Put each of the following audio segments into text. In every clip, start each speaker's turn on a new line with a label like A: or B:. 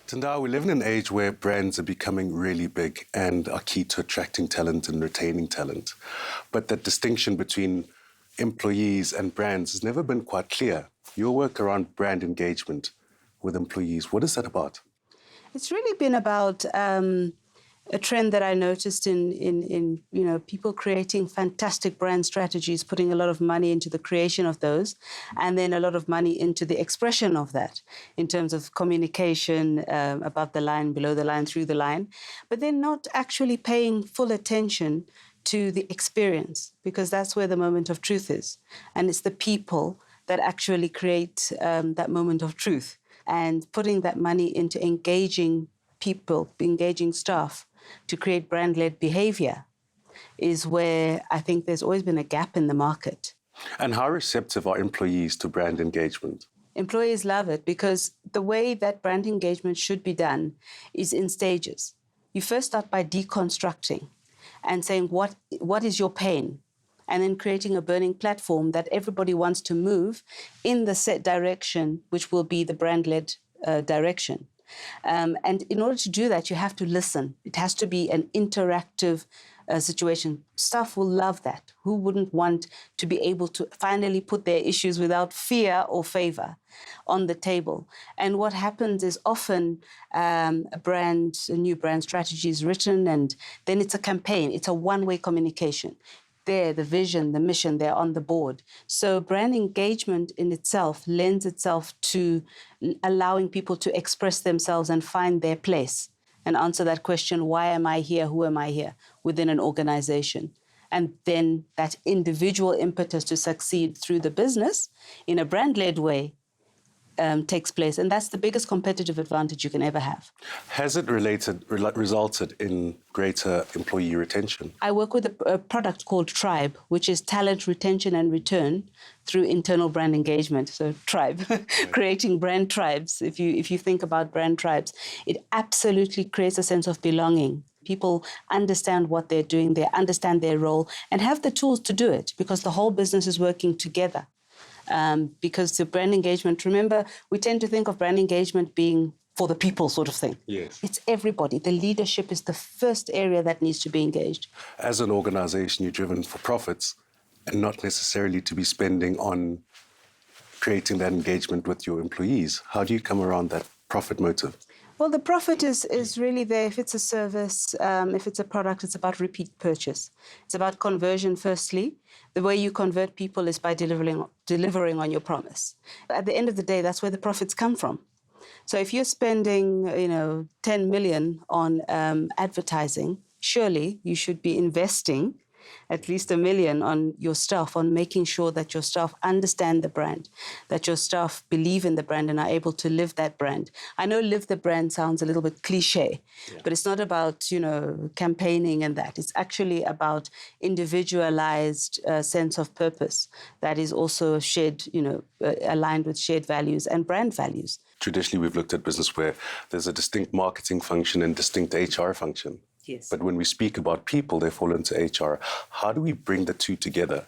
A: Tendai, we live in an age where brands are becoming really big and are key to attracting talent and retaining talent. But that distinction between employees and brands has never been quite clear. Your work around brand engagement with employees, what is that about?
B: It's really been about a trend that I noticed in people creating fantastic brand strategies, putting a lot of money into the creation of those, and then a lot of money into the expression of that in terms of communication above the line, below the line, through the line, but then not actually paying full attention to the experience, because that's where the moment of truth is. And it's the people that actually create that moment of truth. And putting that money into engaging people, engaging staff to create brand-led behavior is where I think there's always been a gap in the market.
A: And how receptive are employees to brand engagement?
B: Employees love it because the way that brand engagement should be done is in stages. You first start by deconstructing and saying, what is your pain? And then creating a burning platform that everybody wants to move in the set direction, which will be the brand-led direction. And in order to do that, you have to listen. It has to be an interactive situation. Staff will love that. Who wouldn't want to be able to finally put their issues without fear or favor on the table? And what happens is often a new brand strategy is written, and then it's a campaign. It's a one-way communication. There, the vision, the mission, they're on the board. So brand engagement in itself lends itself to allowing people to express themselves and find their place and answer that question, why am I here, who am I here, within an organization? And then that individual impetus to succeed through the business in a brand-led way takes place. And that's the biggest competitive advantage you can ever have.
A: Has it resulted in greater employee retention?
B: I work with a product called Tribe, which is talent retention and return through internal brand engagement. So Tribe, creating brand tribes. If you think about brand tribes, it absolutely creates a sense of belonging. People understand what they're doing, they understand their role, and have the tools to do it because the whole business is working together. Because the brand engagement, remember, we tend to think of brand engagement being for the people sort of thing.
A: Yes.
B: It's everybody. The leadership is the first area that needs to be engaged.
A: As an organization, you're driven for profits and not necessarily to be spending on creating that engagement with your employees. How do you come around that profit motive?
B: Well, the profit is really there. If it's a service, if it's a product, it's about repeat purchase. It's about conversion, firstly. The way you convert people is by delivering on your promise. At the end of the day, that's where the profits come from. So if you're spending, 10 million on advertising, surely you should be investing at least 1 million on your staff, on making sure that your staff understand the brand, that your staff believe in the brand and are able to live that brand. I know live the brand sounds a little bit cliche, but it's not about, campaigning and that. It's actually about individualized sense of purpose that is also shared, aligned with shared values and brand values.
A: Traditionally, we've looked at business where there's a distinct marketing function and distinct HR function.
B: Yes.
A: But when we speak about people, they fall into HR. How do we bring the two together?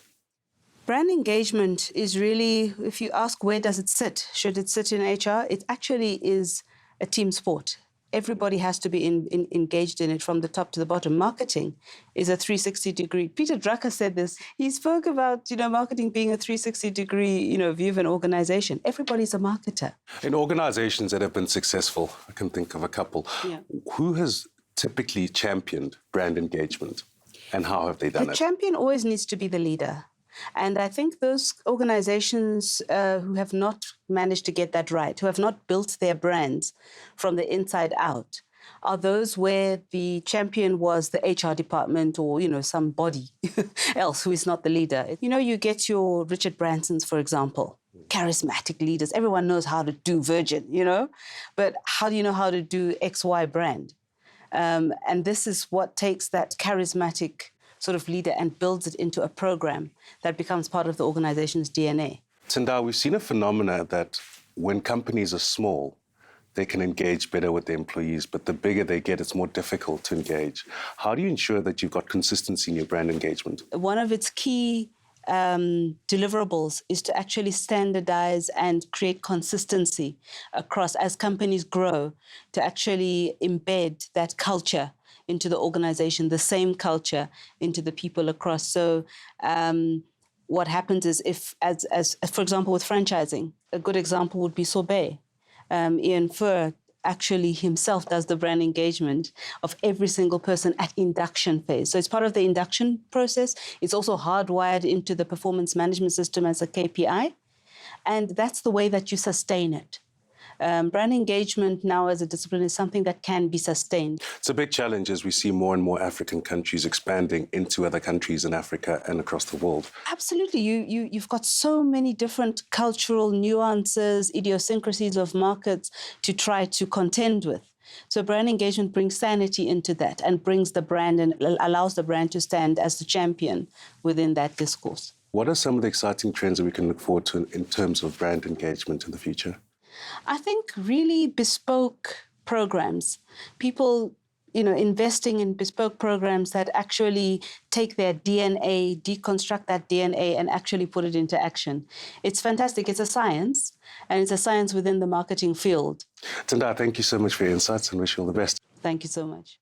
B: Brand engagement is really, if you ask where does it sit, should it sit in HR? It actually is a team sport. Everybody has to be engaged in it from the top to the bottom. Marketing is a 360-degree. Peter Drucker said this. He spoke about, marketing being a 360-degree, view of an organization. Everybody's a marketer.
A: In organizations that have been successful, I can think of a couple.
B: Yeah.
A: Who has typically championed brand engagement, and how have they done it?
B: The champion always needs to be the leader. And I think those organizations who have not managed to get that right, who have not built their brands from the inside out, are those where the champion was the HR department or, somebody else who is not the leader. You get your Richard Bransons, for example, charismatic leaders. Everyone knows how to do Virgin, but how do you know how to do XY brand? And this is what takes that charismatic sort of leader and builds it into a program that becomes part of the organization's DNA.
A: Tendai, we've seen a phenomena that when companies are small, they can engage better with their employees, but the bigger they get, it's more difficult to engage. How do you ensure that you've got consistency in your brand engagement?
B: One of its key deliverables is to actually standardize and create consistency across, as companies grow, to actually embed that culture into the organization, the same culture into the people across. So what happens is, if, as for example, with franchising, a good example would be Sorbet. Ian Furr actually himself does the brand engagement of every single person at induction phase. So it's part of the induction process. It's also hardwired into the performance management system as a KPI. And that's the way that you sustain it. Brand engagement now as a discipline is something that can be sustained.
A: It's a big challenge as we see more and more African countries expanding into other countries in Africa and across the world.
B: Absolutely. You've got so many different cultural nuances, idiosyncrasies of markets to try to contend with. So brand engagement brings sanity into that and brings the brand and allows the brand to stand as the champion within that discourse.
A: What are some of the exciting trends that we can look forward to in terms of brand engagement in the future?
B: I think really bespoke programs, people, investing in bespoke programs that actually take their DNA, deconstruct that DNA and actually put it into action. It's fantastic. It's a science, and it's a science within the marketing field.
A: Tendai, thank you so much for your insights and wish you all the best.
B: Thank you so much.